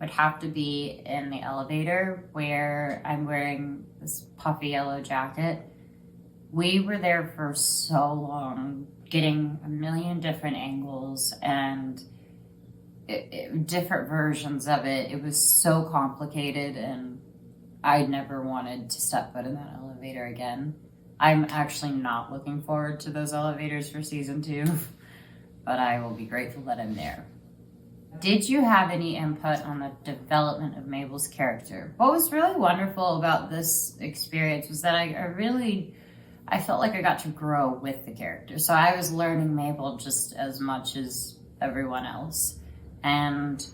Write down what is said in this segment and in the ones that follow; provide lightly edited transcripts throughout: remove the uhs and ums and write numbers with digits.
would have to be in the elevator where I'm wearing this puffy yellow jacket. We were there for so long, getting a million different angles and different versions of it. It was so complicated, and I never wanted to step foot in that elevator again. I'm actually not looking forward to those elevators for season 2, but I will be grateful that I'm there. Did you have any input on the development of Mabel's character? What was really wonderful about this experience was that I felt like I got to grow with the character. So I was learning Mabel just as much as everyone else. And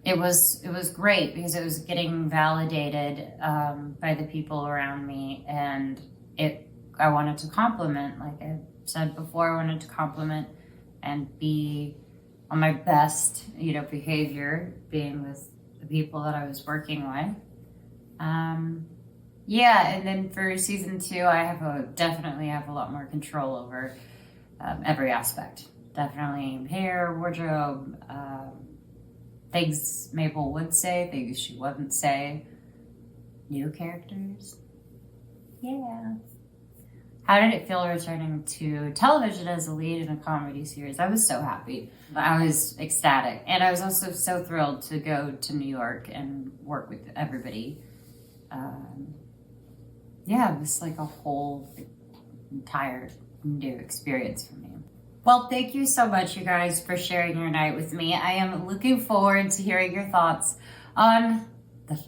it was great because it was getting validated by the people around me. And I wanted to compliment, like I said before, I wanted to compliment and be on my best, behavior, being with the people that I was working with. Yeah, and then for season 2, I definitely have a lot more control over every aspect. Definitely hair, wardrobe, things Mabel would say, things she wouldn't say, new characters. Yeah. How did it feel returning to television as a lead in a comedy series? I was so happy. I was ecstatic. And I was also so thrilled to go to New York and work with everybody. Yeah, it was like a whole entire new experience for me. Well, thank you so much, you guys, for sharing your night with me. I am looking forward to hearing your thoughts on the finale.